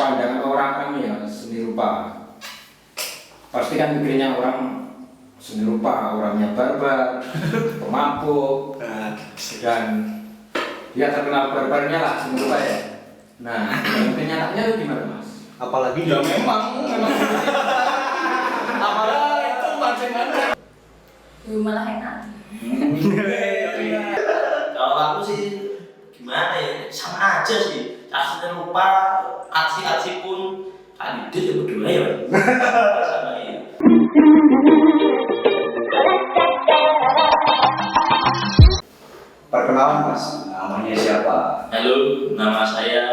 pandangan orang kan ya seni rupa. Pasti kan pikirnya orang seni rupa, orangnya barbar, pemabuk, dan dia terkenal barbarnya lah seni rupa ya. Nah, kenyataannya itu gimana Mas? Apalagi Ya memang apalagi itu macam-macam. Malah enak. Kalau aku sih gimana ya, sama aja sih. Aslinya lupa, aksi pun kandidat ya berdua ya. Sama ya. perkenalan Mas, namanya siapa? Halo, nama saya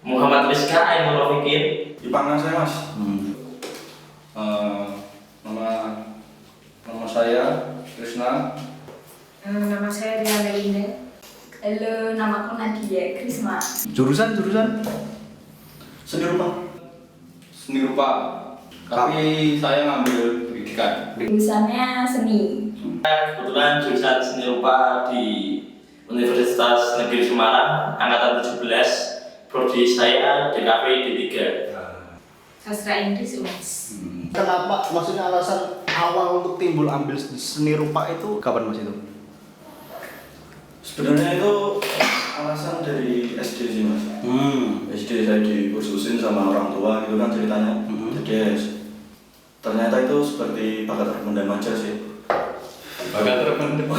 Muhammad Rizka Ainul Rofikin. Dipanggil saya Mas. Nama saya Krisna. Nama saya Diana Linda. Halo, namaku Nadia Krisma. Jurusan? Seni rupa. Tapi saya ngambil pendidikan. Jurusannya seni. Kebetulan jurusan seni rupa di Universitas Negeri Semarang angkatan 17. Prodi saya DKV D3. Sastra Inggris Mas. Kenapa? Maksudnya alasan awal untuk timbul ambil seni rupa itu kapan Mas itu? Sebenarnya itu alasan dari SD sih Mas. SD saya dikursusin sama orang tua gitu kan ceritanya. Jadi ternyata itu seperti bakat terpendam aja sih. Bakat terpendam.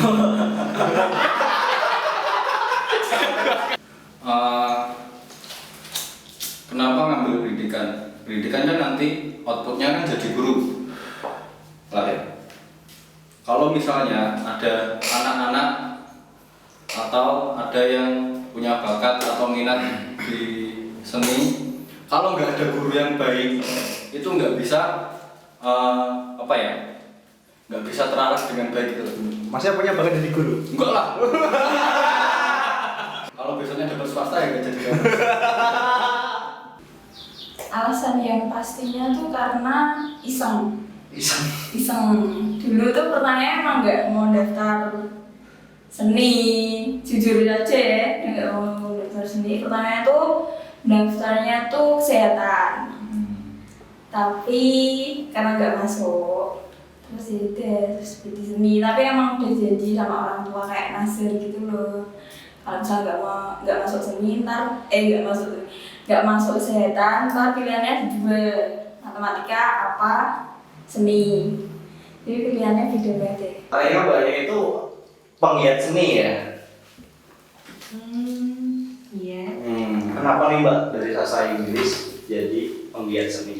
Kenapa ngambil pendidikan? Pendidikan kan nanti outputnya kan jadi guru lah ya. Kalau misalnya ada anak-anak atau ada yang punya bakat atau minat di seni, kalau nggak ada guru yang baik itu nggak bisa nggak bisa terarah dengan baik gitu. Masnya punya bakat jadi guru? Enggak lah. Kalau besoknya dapat swasta ya nggak jadi guru. Alasan yang pastinya tuh karena iseng. Dulu tuh pertanyaan emang nggak mau daftar seni, jujur aja ya, nggak mau daftar seni. Pertamanya tuh daftarnya tuh kesehatan. Tapi karena nggak masuk, terus ya udah terus pilih seni. Tapi emang udah janji sama orang tua kayak Nasir gitu loh. Kalau misalnya nggak masuk seni, nggak masuk kesehatan, ntar pilihannya dua, matematika apa seni. Jadi pilihannya beda-beda. Kayaknya banyak itu penggiat seni ya? Iya. Kenapa nih Mbak dari sastra Inggris jadi penggiat seni?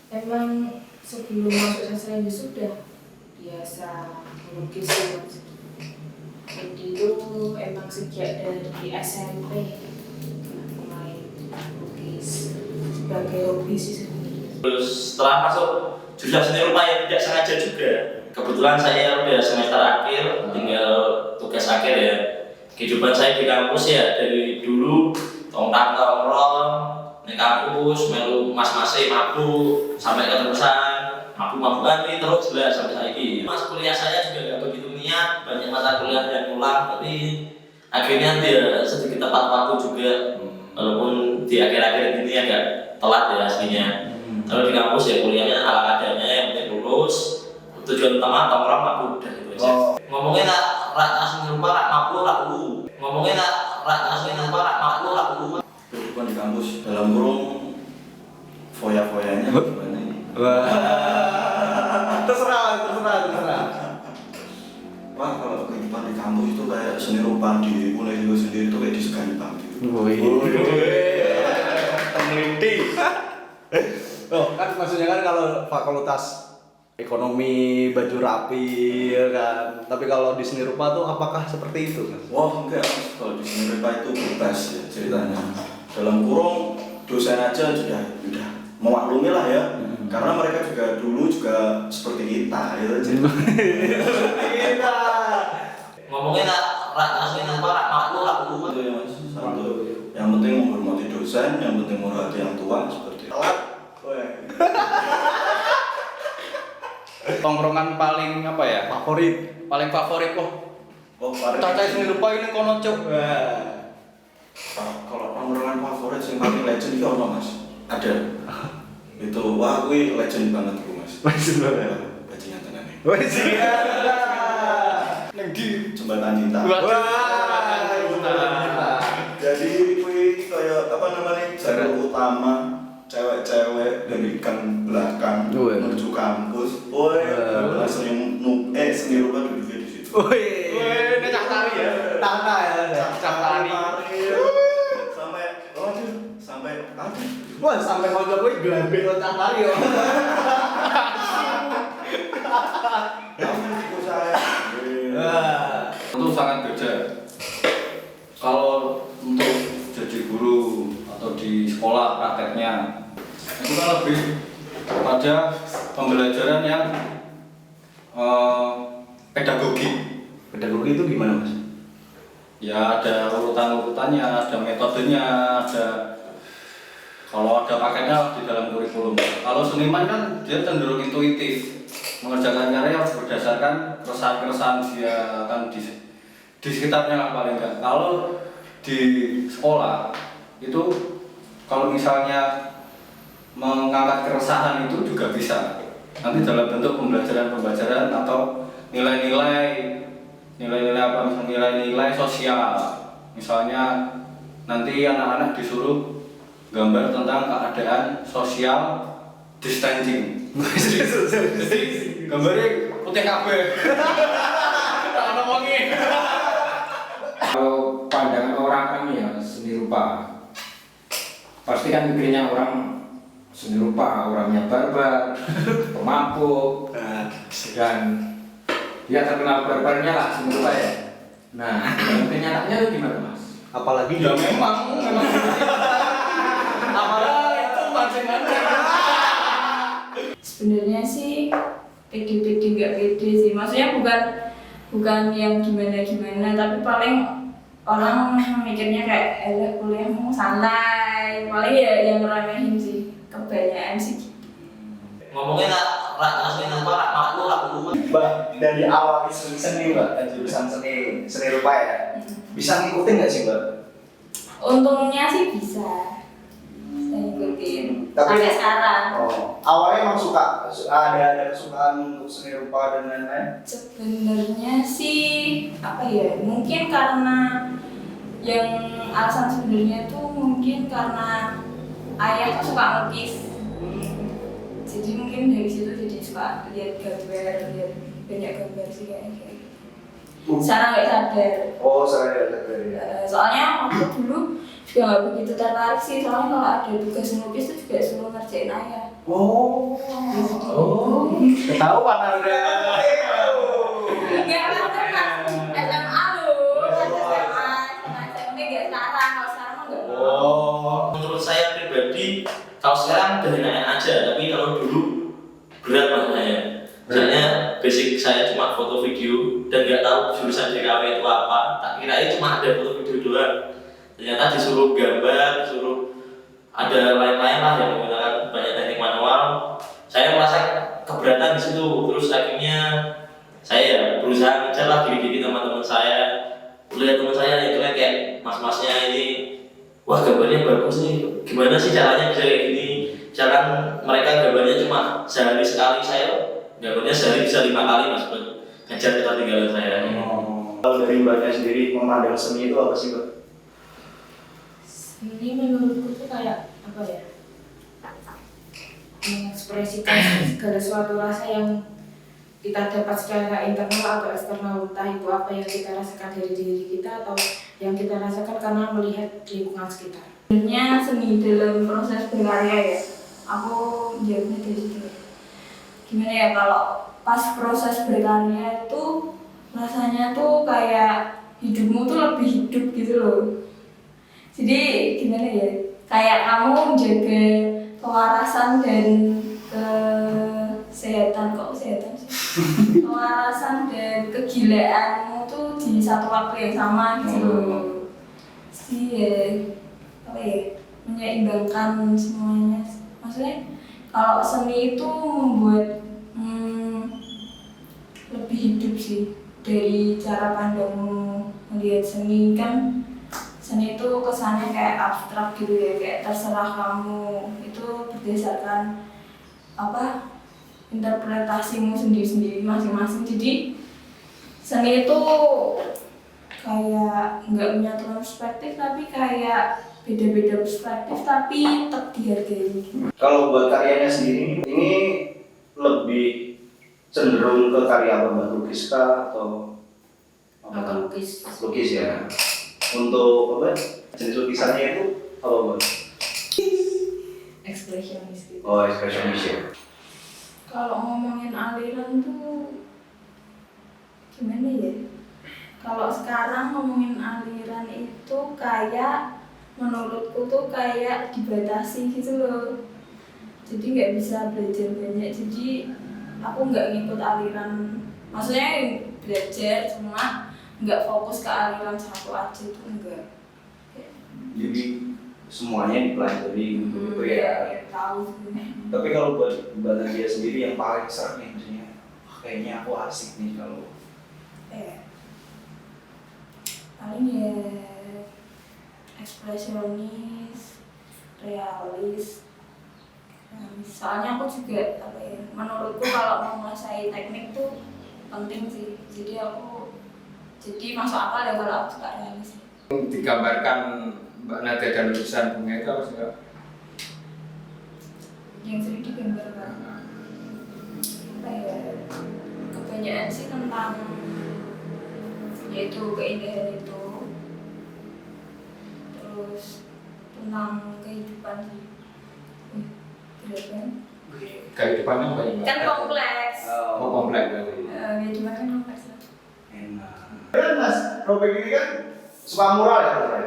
Emang sebelum masuk sastra Inggris sudah biasa melukis ya. Jadi itu emang sejak dari SMP mulai lukis sebagai hobi sih sebenarnya. Terus setelah masuk jurusan seni rupa yang tidak sengaja juga. Kebetulan saya udah semester akhir, tinggal tugas akhir ya. Kehidupan saya di kampus ya dari dulu tongkrong di kampus, melu mas-masih mabuk sampai keterusan mabuk-mabukan ini terus jelas sampai saat ini. Mas kuliah saya juga nggak begitu niat, banyak mata kuliah yang ulang, tapi akhirnya dia sedikit tepat waktu juga, walaupun di akhir-akhir ini agak telat ya aslinya. Kalau di kampus ya kuliahnya ala kadarnya, yang penting lulus, tujuan utama tongkrong mabuk udah gitu aja. Ngomongin rak asli rupa rak mabuk rak ulu. Ngomongin rak asli rupa rak mabuk rak ulu. Kehidupan di kampus dalam kurung foya-foyanya gimana ini? Terserah. Wah, kalau kehidupan di kampus itu kayak seni rupa di Unes itu sendiri itu kayak disegani banget. Peneliti. Oh, kan maksudnya kan kalau fakultas ekonomi baju rapi ya kan. Tapi kalau di seni rupa tuh apakah seperti itu, Mas? Wah, enggak. Kalau di seni rupa itu bebas ya ceritanya. Dalam kurung dosen aja sudah memaklumi lah ya. Karena mereka juga dulu juga seperti kita ya Kita. Ngomongin rak asli rupa rak mabuk rak ulu. itu ya Mas. Satu. Yang penting menghormati dosen, yang penting menghormati yang tua seperti itu. Tongkrongan paling apa ya? Favorit. Paling favorit kok. Oh, Caca seni rupa ini kono cuk. kalau tongkrongan favorit favorit yang paling legend itu apa Mas? Ada. Itu wah kuwi legend banget iku Mas. Legend banget. Bajingan tenan nih. Wes iya. Nang di jembatan cinta. Jadi kuwi kaya apa namanya? Jalur utama cewek-cewek dari gang belakang menuju kampus. Woi, langsung seni rupa duduknya di situ. Wih, ini cak tari ya? Tangga ya, cak tari. Sampai Wah, sampai kocok gue gelabek lo cak tari ya. Kamu saya. Itu sangat beda. Kalau untuk jadi guru atau di sekolah prakteknya itu kan lebih pada pembelajaran yang pedagogi. Pedagogi itu gimana Mas? Ya ada urutan-urutannya, ada metodenya, ada kalau ada paketnya di dalam kurikulum. Kalau seniman kan dia cenderung intuitif, mengerjakan karya berdasarkan keresahan-keresahan dia akan di sekitarnya lah paling enggak. Kalau di sekolah itu kalau misalnya mengangkat keresahan itu juga bisa nanti dalam bentuk pembelajaran atau nilai-nilai apa misalnya nilai-nilai sosial, misalnya nanti anak-anak disuruh gambar tentang keadaan sosial distancing. Jadi gambarnya putih kabeh. Tak ngomongin. Kalau pandangan orang kan ya seni rupa, pasti kan mikirnya orang seni rupa orangnya barbar, pemabuk, dan dia terkenal barbarnya lah seni rupa ya. Nah, yang kenyataannya itu gimana Mas? Apalagi Ya memang apalagi itu macam-macam. Sebenarnya sih pede-pede nggak pede sih, maksudnya bukan yang gimana-gimana, tapi paling orang mikirnya kayak kuliahmu santai, paling ya yang ngeremehin sih, kebanyakan sih. Ngomongnya nggak seni rupa, maklum. Mbak, dari awal seni Mbak, jurusan seni rupa ya, bisa ngikutin nggak sih Mbak? Untungnya sih bisa ngikutin. Tapi sampai sekarang. Oh, awalnya emang suka ada kesukaan untuk seni rupa dan lain-lain. Sebenarnya sih apa ya? Mungkin karena yang alasan sebenarnya tuh mungkin karena ayah tuh suka melukis. Jadi mungkin dari situ jadi suka lihat gambar, lihat banyak gambar sih kayak gitu. Secara nggak sadar. Oh, saya ada dari. Soalnya waktu dulu juga nggak begitu tertarik sih, soalnya kalau ada tugas melukis itu juga suruh ngerjain ayah. Oh, ketahuan Anda. Enggak kan SMA loh, SMA SMP nggak sekarang, kalau sekarang mah nggak. Menurut saya pribadi, kalau sekarang udah enak aja, tapi kalau dulu berat maknanya. Misalnya basic saya cuma foto video dan nggak tahu jurusan DKV itu apa. Tak kirain cuma ada foto video doang. Ternyata disuruh gambar, disuruh ada lain-lain lah yang menggunakan banyak teknik manual. Saya merasa keberatan di situ. Terus akhirnya saya berusaha ngejar lah dikit-dikit teman-teman saya. Lihat teman saya itu kan kayak mas-masnya ini, wah gambarnya bagus nih. Gimana sih caranya bisa kayak gini? Jangan mereka gambarnya cuma sehari sekali, saya gambarnya sehari bisa 5 kali mas buat ngejar ketertinggalan saya. Kalau dari Mbaknya sendiri memandang seni itu apa sih Mbak? Seni menurutku tuh kayak apa ya? Mengekspresikan segala suatu rasa yang kita dapat secara internal atau eksternal, entah itu apa yang kita rasakan dari diri kita atau yang kita rasakan karena melihat lingkungan sekitar. Sebenarnya seni dalam proses berkarya ya, aku jawabnya dari situ. Gimana ya, kalau pas proses berkarya itu rasanya tuh kayak hidupmu tuh lebih hidup gitu loh. Jadi gimana ya, kayak kamu menjaga kewarasan dan kesehatan, kewarasan dan kegilaanmu tuh di satu waktu yang sama gitu loh. Jadi ya, apa ya, menyeimbangkan semuanya. Maksudnya kalau seni itu membuat lebih hidup sih. Dari cara pandangmu melihat seni kan seni itu kesannya kayak abstrak gitu ya, kayak terserah kamu, itu berdasarkan apa interpretasimu sendiri-sendiri masing-masing. Jadi seni itu kayak nggak menyatukan perspektif, tapi kayak beda-beda perspektif tapi tetap dihargai. Kalau buat karyanya sendiri ini lebih cenderung ke karya apa, Mbak? Lukis kah atau Atau lukis. lukis ya? Untuk apa? Jenis lukisannya itu apa, Mbak? Ekspresionis gitu. Oh, ekspresionis ya. Kalau ngomongin aliran tuh gimana ya? Kalau sekarang ngomongin aliran itu kayak menurutku tuh kayak dibatasi gitu loh. Jadi nggak bisa belajar banyak. Jadi aku nggak ngikut aliran. Maksudnya belajar cuma nggak fokus ke aliran satu aja tuh enggak. Jadi semuanya dipelajari gitu ya. Tahu sebenarnya. Tapi kalau buat Mbak Nadia sendiri yang paling seru nih, maksudnya kayaknya aku asik nih kalau Paling ya ekspresionis, realis. Soalnya aku juga apa ya, menurutku kalau mau menguasai teknik tuh penting sih. Jadi masuk akal ya kalau aku suka realis. Digambarkan Mbak Nadia dan lukisan bunga itu apa sih, Mbak? Yang sering digambarkan apa ya, kebanyakan sih tentang yaitu keindahan itu, terus tentang kehidupan sih. Berat kan? Kehidupannya apa ya, Mbak? Kan kompleks. Oh, kompleks berarti. Kehidupan kan kompleks lah. enak. Kan Mas Robek ini kan suka mural ya, Mas?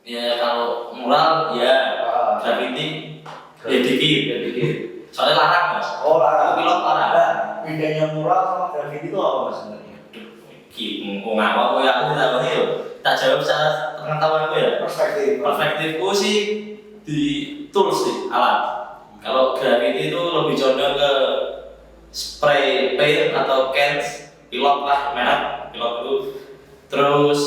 Ya kalau mural ya, graffiti ya dikit. Soalnya larang Mas. Oh, larang. Pilot larang. Nah, bedanya mural sama graffiti itu apa, Mas, sebenarnya? Mau ngapa ya aku tidak tahu ya. Tak jawab secara pengetahuanku ya. Perspektifku sih di tools sih, alat. Kalau graffiti itu lebih condong ke spray paint atau cans, pilok lah, merek pilok itu. Terus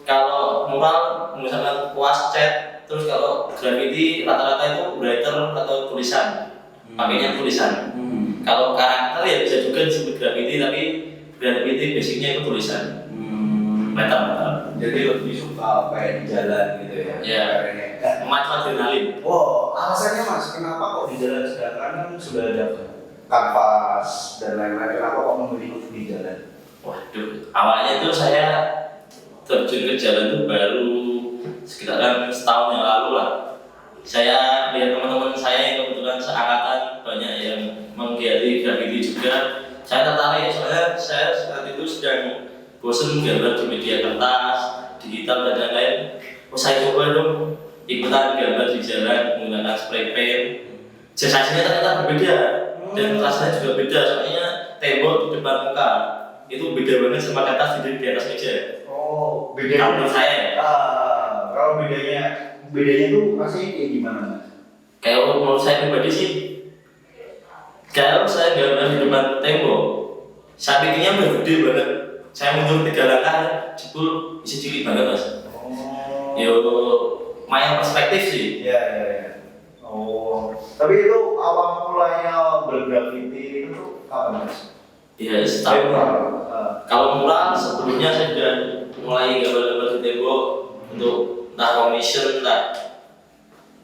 kalau mural misalkan kuas cat, terus kalau graffiti rata-rata itu writer atau tulisan, pakainya tulisan. Kalau karakter ya bisa juga disebut graffiti, tapi graffiti basicnya itu tulisan. Meter. Jadi lebih suka kayak di jalan gitu ya? Ya. Memacu adrenalin. Wow, alasannya Mas, kenapa kok di jalan, sedangkan kan sudah ada kanvas dan lain-lain, kenapa kok memilih untuk di jalan? Waduh, awalnya itu saya terjun ke jalan itu baru sekitaran setahun yang lalu lah. Saya lihat teman-teman saya yang kebetulan seangkatan banyak yang menggiati graffiti juga. Saya tertarik, soalnya saya saat itu sedang bosen gambar di media kertas, digital dan lain-lain. Saya coba dong ikutan gambar di jalan menggunakan spray paint. Sensasinya ternyata berbeda dan rasanya juga beda, soalnya tembok di depan muka itu beda banget sama kertas di atas meja. Oh, Kalau bedanya? menurut saya ya. Kalau bedanya tuh rasanya kayak gimana, Mas? Kayak menurut saya pribadi sih, kalau saya gambar di depan tembok, saya pikirnya udah gede banget. Saya mundur 3 langkah, jebul isi cilik banget Mas. Oh. Yo, main perspektif sih. Iya. Oh, tapi itu awal mulanya bergraffiti itu kapan, Mas? Ya, setahun. Kalau mural sebelumnya saya sudah mulai gambar-gambar di tembok untuk entah commission, entah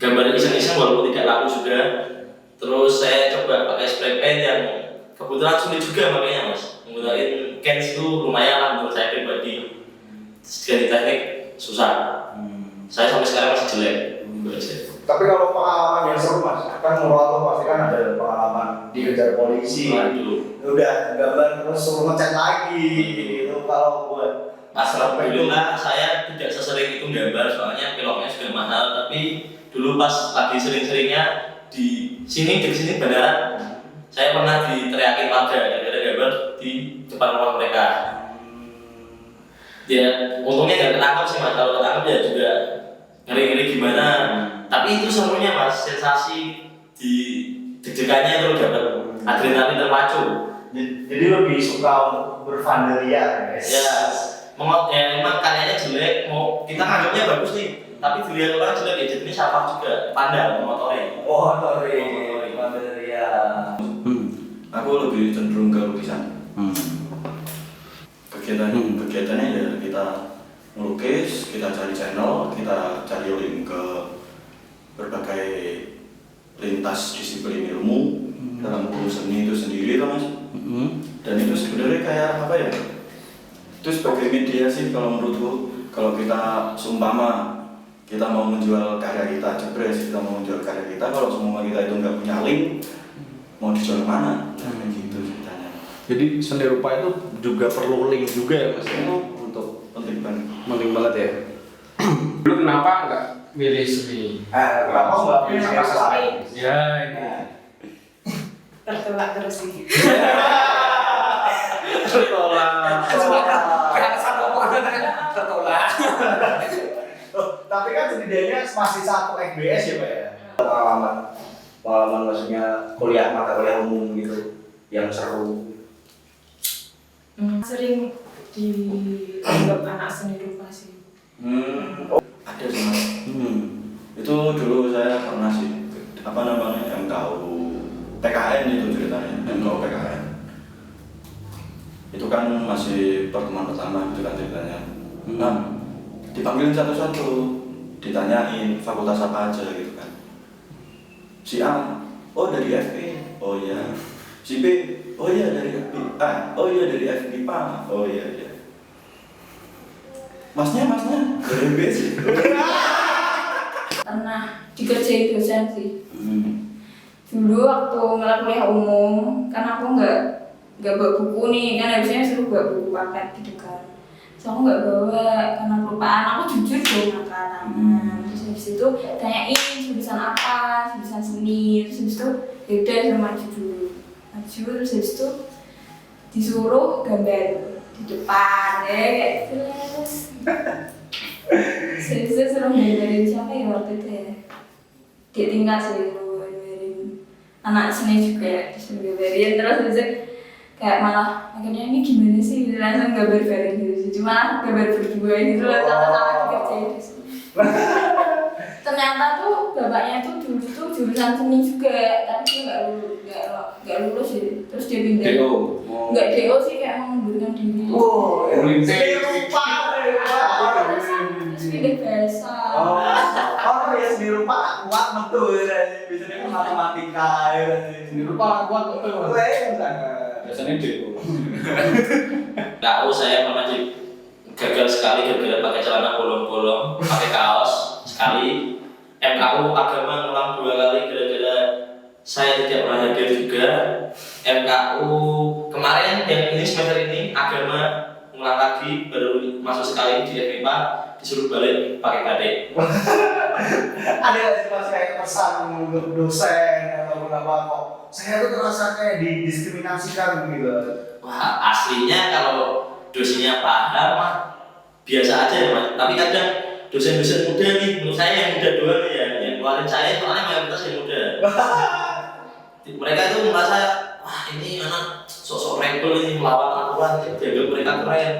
gambar iseng-iseng walaupun tidak laku juga. Terus saya coba pakai spray paint yang kebetulan sulit juga makanya Mas. Menggunakan cans itu lumayan lah menurut saya pribadi. Ganti teknik susah. Saya sampai sekarang masih jelek. Gitu aja. Tapi kalau pengalaman yang seru, Mas, kan mural tuh pasti kan ada pengalaman dikejar polisi. Waduh. Udah gambar terus suruh ngecat lagi itu kalau buat Alhamdulillah saya tidak sesering itu gambar soalnya piloknya sudah mahal, tapi dulu pas lagi sering-seringnya di sini bandara saya pernah diteriakin warga gara-gara gambar di depan rumah mereka. Ya untungnya nggak ketangkep sih Mas, kalau ketangkep ya juga ngeri-ngeri gimana. Tapi itu serunya Mas, sensasi di deg-degannya itu dapat adrenalin terpacu. jadi lebih suka untuk bervandalia, guys. Ya, emang karyanya jelek, mau kita anggapnya bagus nih, tapi dilihat orang jelek ya jadinya siapa juga pandang motornya. ya. Aku lebih cenderung ke lukisan. Kegiatannya ya kita melukis, kita cari channel, kita cari link ke berbagai lintas disiplin ilmu dalam hukum seni itu sendiri, toh Mas. Dan itu sebenarnya kayak apa ya? Itu sebagai media sih kalau menurutku. Kalau kita seumpama kita mau menjual karya kita, jebres kita mau menjual karya kita, kalau semua kita itu nggak punya link, mau dijual mana? Nah, kayak gitu ceritanya. Jadi seni rupa itu juga perlu link juga ya Mas ya? Untuk Penting banget. penting banget ya. Dulu kenapa nggak milih seni? Kenapa nggak pilih Apa seni? sastra? Ya ini. Tertolak terus sih. Tertolak. Tapi kan setidaknya masih satu FBS ya Pak ya? Pengalaman maksudnya mata kuliah umum gitu yang seru. Sering dianggap anak seni rupa sih. Ada sih Mas. Itu dulu saya pernah sih apa namanya MKU PKN itu ceritanya, MKU PKN. Itu kan masih pertemuan pertama itu kan ceritanya. Nah, dipanggilin satu-satu, ditanyain fakultas apa aja gitu kan. Si A, oh dari FP, oh iya. Si B, oh iya dari FPA, oh iya dari FIPA, oh iya iya. Masnya dari B sih. Pernah dikerjain dosen sih. Dulu waktu ngelar kuliah umum, kan aku nggak bawa buku nih, kan harusnya suruh bawa buku paket gitu kan. So aku nggak bawa karena kelupaan. Aku jujur bawa makanan. Terus habis itu tanyain jurusan apa, jurusan seni. Terus habis itu yaudah suruh maju dulu. Terus habis itu disuruh gambar di depan ya kayak terus. Habis itu suruh gambarin siapa ya waktu itu ya? Dia tingkat sih suruh gambarin anak seni juga disuruh gambarin. Terus habis itu kayak malah akhirnya ini gimana sih langsung gambar bareng gitu, cuma gambar berdua gitu loh, sama-sama dikerjain di sini. Ternyata tuh bapaknya tuh dulu tuh jurusan seni juga, tapi dia nggak lulus sih, terus dia pindah. DO. Nggak DO sih, kayak mengundurkan diri. Olimpik. Terus pindah bahasa. Ya seni rupa kuat betul ya. Biasanya matematika ya. Seni rupa kuat betul. Biasanya DO. KU saya pernah gagal sekali gara-gara pakai celana bolong-bolong, pakai kaos sekali. MKU agama ngulang 2 kali gara-gara saya tidak pernah hadir juga. MKU kemarin yang ini semester ini agama ngulang lagi, baru masuk sekali di FIPA disuruh balik pakai batik. Ada nggak sih Mas kayak pesan untuk dosen ataupun apa kok? Saya tuh terasa kayak didiskriminasikan gitu. Wah, aslinya kalau dosennya paham mah biasa aja ya Mas. Tapi kadang dosen-dosen muda nih, menurut saya yang muda doang ya, yang keluarin saya soalnya mayoritas yang muda. Mereka itu merasa, wah ini anak sosok rebel ini melawan aturan, dianggap mereka keren.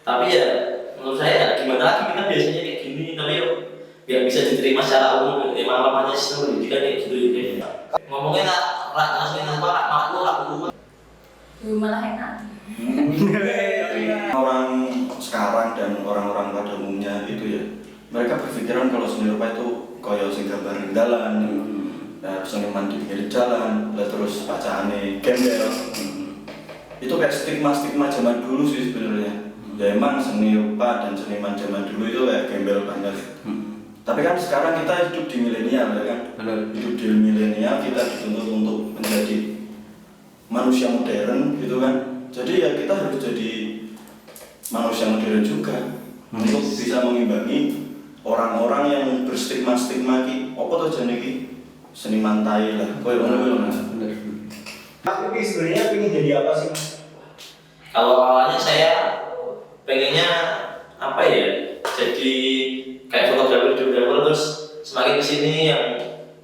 Tapi ya menurut saya gimana lagi, kita biasanya kayak gini, tapi yuk biar bisa diterima secara umum. Emang lamanya sistem pendidikan kayak gitu ya. Ngomongnya Malah enak. Orang sekarang dan orang-orang pada umumnya itu ya, mereka berpikiran kalau seni rupa itu koyo sing gambar dalan, seniman di pinggir jalan, terus bacaane gembel. Itu kayak stigma zaman dulu sih sebenarnya. Ya emang seni rupa dan seniman zaman dulu itu kayak gembel banget. Tapi kan sekarang kita hidup di milenial ya kan. Hidup di milenial, kita dituntut untuk menjadi manusia modern gitu kan. Jadi ya kita harus jadi manusia modern juga untuk bisa mengimbangi orang-orang yang berstigma-stigma ki apa tuh jane ki seniman tai lah. Koyo ngono Mas. Bener. Tapi sebenarnya pengen jadi apa sih Mas? Kalau awalnya saya pengennya apa ya? Jadi kayak fotografer terus semakin kesini yang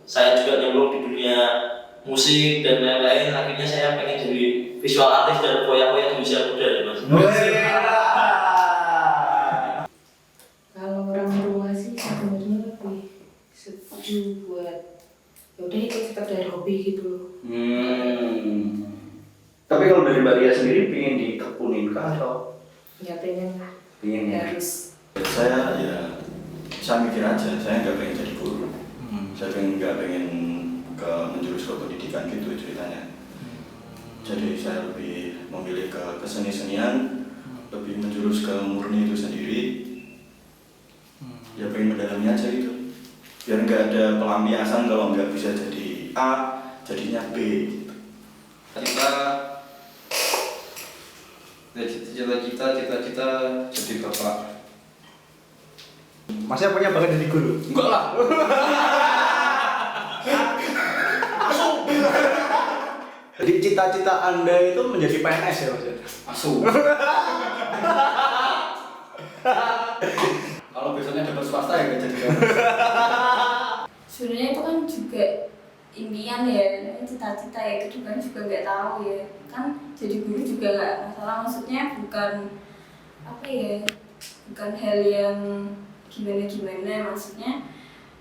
saya juga nyemplung di dunia musik dan lain-lain, akhirnya saya pengen jadi visual artist dan poya-poya di usia muda ya Mas. buat ya udah itu sekedar hobi gitu loh. Tapi kalau dari Mbak Ria sendiri pengen ditekunin kah atau Ya pengen lah, pengen ya? harus. Saya mikir aja, saya nggak pengen jadi guru. Saya nggak pengen menjurus ke pendidikan gitu ceritanya. Jadi saya lebih memilih ke keseni-senian, lebih menjurus ke murni itu sendiri. Ya pengen mendalami aja gitu. Biar nggak ada pelampiasan kalau nggak bisa jadi A, jadinya B. Cita-cita jadi bapak. Masnya punya bakat jadi guru? Enggak lah. Jadi cita-cita Anda itu menjadi PNS ya Mas? Asu. Kalau besoknya dapat swasta ya nggak jadi PNS. Sebenarnya itu kan juga impian ya, cita-cita ya, itu juga nggak tahu ya. Kan jadi guru juga nggak masalah, maksudnya bukan apa ya, bukan hal yang gimana, maksudnya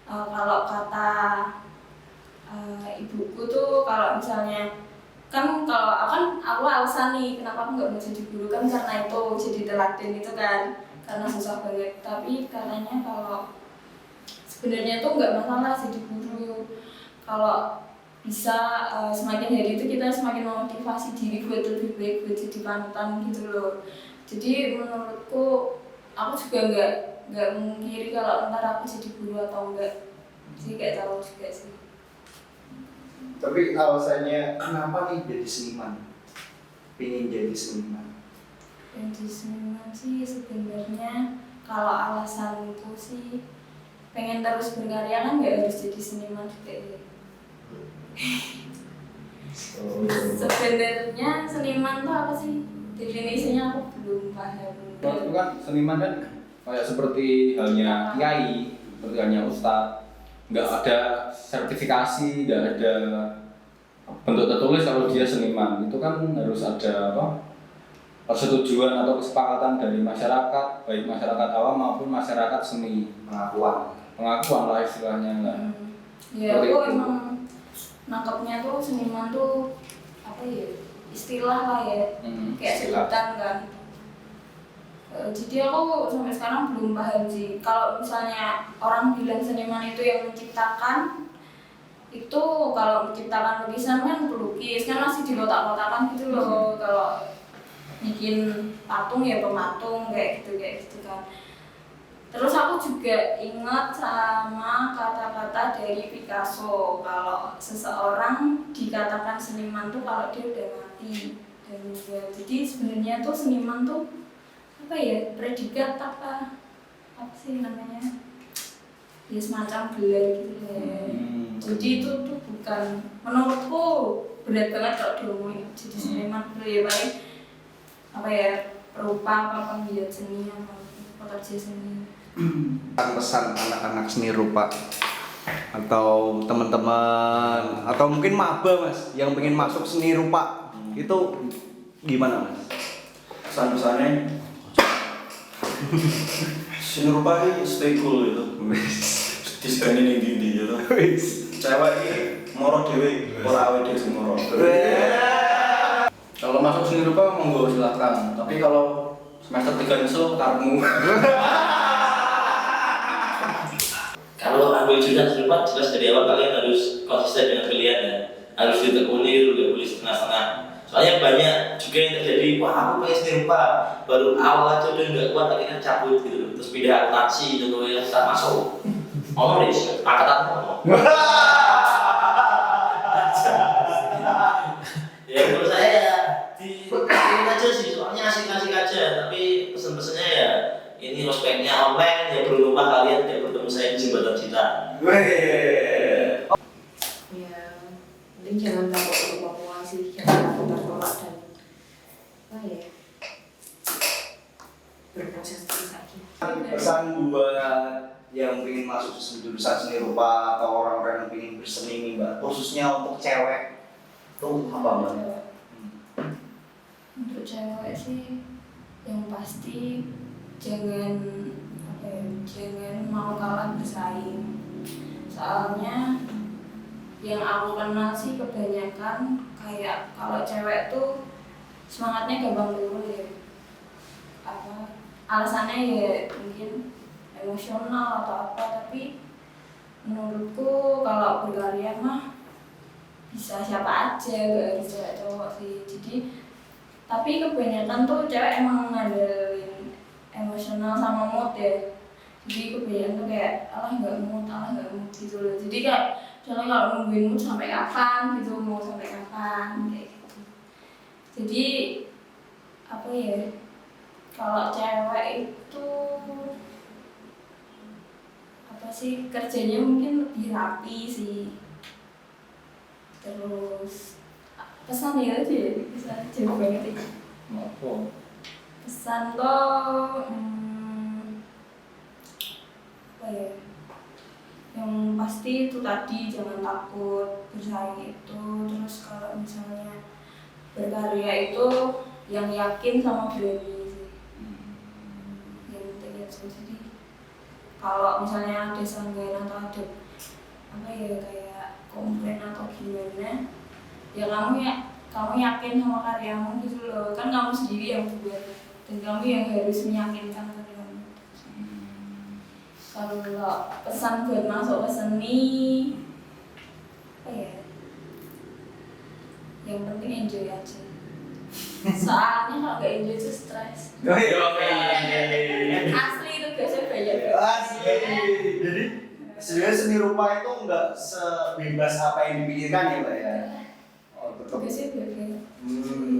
kalau kata ibuku tuh kalau misalnya kalau aku alasan nih kenapa aku nggak mau jadi guru kan karena itu jadi teladan itu kan karena susah banget, tapi katanya kalau sebenarnya tuh nggak masalah jadi guru kalau bisa semakin hari itu kita semakin memotivasi diri buat lebih baik, buat jadi panutan gitu loh. Jadi menurutku aku juga nggak mengkiri kalau ntar aku jadi guru atau enggak, jadi nggak tahu juga sih. Tapi alasannya kenapa nih jadi seniman? Pengen jadi seniman? Jadi seniman sih sebenarnya kalau alasanku sih pengen terus berkarya kan nggak harus jadi seniman juga ya. Sebenarnya seniman tuh apa sih? Definisinya aku belum paham. Menurutku kan seniman kan kayak seperti halnya kiai, seperti halnya ustadz, nggak ada sertifikasi, nggak ada bentuk tertulis kalau dia seniman. Itu kan harus ada persetujuan atau kesepakatan dari masyarakat, baik masyarakat awam maupun masyarakat seni. Pengakuan lah istilahnya lah. Ya aku emang nangkepnya tuh seniman tuh apa ya, istilah lah ya, kayak sebutan kan. Jadi aku sampai sekarang belum paham sih. Kalau misalnya orang bilang seniman itu yang menciptakan, itu kalau menciptakan lukisan kan pelukis kan masih di kotak-kotakan gitu loh. Kalau bikin patung ya pematung kayak gitu kan. Terus aku juga ingat sama kata-kata dari Picasso kalau seseorang dikatakan seniman tuh kalau dia udah mati. Dan ya, jadi sebenarnya tuh seniman tuh apa ya, predikat apa sih namanya, ya semacam gelar gitu ya. Jadi itu tuh bukan, menurutku berat banget kalau diomongin jadi seniman dulu ya, paling apa ya, perupa apa penggiat seni atau pekerja seni. Pesan anak-anak seni rupa atau teman-teman atau mungkin maba Mas yang pengen masuk seni rupa itu gimana Mas? Pesan-pesannya seni rupa ini stay cool gitu. Disegani ning ndi gitu. Cewek iki moro dhewe ora awake dhewe sing moro. Kalau masuk seni rupa monggo silakan, tapi kalau semester 3 iso karepmu. Kalau ambil jurusan seni rupa jelas dari awal kalian harus konsisten dengan pilihannya, harus ditekuni, nggak boleh setengah-setengah. Soalnya banyak juga yang terjadi, wah aku pengen seni rupa, baru awal aja udah nggak kuat akhirnya cabut gitu, terus pindah akuntansi gitu ya, tak masuk. Ngomong deh, angkatan ngomong. Ya menurut saya ya dipikirin aja sih, soalnya asik-asik aja, tapi pesen-pesennya ya ini ospeknya online, ya berlomba kalian tidak bertemu saya di jembatan cinta. Ya mending jangan takut berbohong sih, jangan takut tertolak dan apa ya, berproses terus aja. Pesan buat yang ingin masuk jurusan seni rupa atau orang-orang yang ingin berseni nih Mbak, khususnya untuk cewek itu apa Mbak? Untuk cewek sih yang pasti jangan mau kalah bersaing, soalnya yang aku kenal sih kebanyakan kayak kalau cewek tuh semangatnya gampang turun ya. Apa alasannya ya mungkin emosional atau apa, tapi menurutku kalau berkarya mah bisa siapa aja, gak harus cewek cowok sih. Jadi tapi kebanyakan tuh cewek emang ngandelin emosional sama mood ya. Jadi kebanyakan tuh kayak alah nggak mood gitu loh. Jadi kayak misalnya kalau nungguin mood sampai kapan gitu, mau sampai kapan kayak gitu. Jadi apa ya, kalau cewek itu apa sih, kerjanya mungkin lebih rapi sih. Terus pesan ya aja ya, pesan jauh banget ya. Apa? Pesan tuh apa ya, yang pasti itu tadi jangan takut bersaing itu. Terus kalau misalnya berkarya itu yang yakin sama berani sih, yang penting itu. Jadi kalau misalnya ada sanggahan atau ada apa ya kayak komplain atau gimana, ya kamu yakin sama karyamu gitu loh, kan kamu sendiri yang buat dan kamu yang harus meyakinkan karyamu. Kalau pesan buat masuk ke seni apa ya, yang penting enjoy aja. Soalnya kalau nggak enjoy itu stres. Asli itu biasanya banyak. Asli. Jadi sebenarnya seni rupa itu nggak sebebas apa yang dipikirkan ya Mbak ya. Oh, tetap. Biasanya banyak.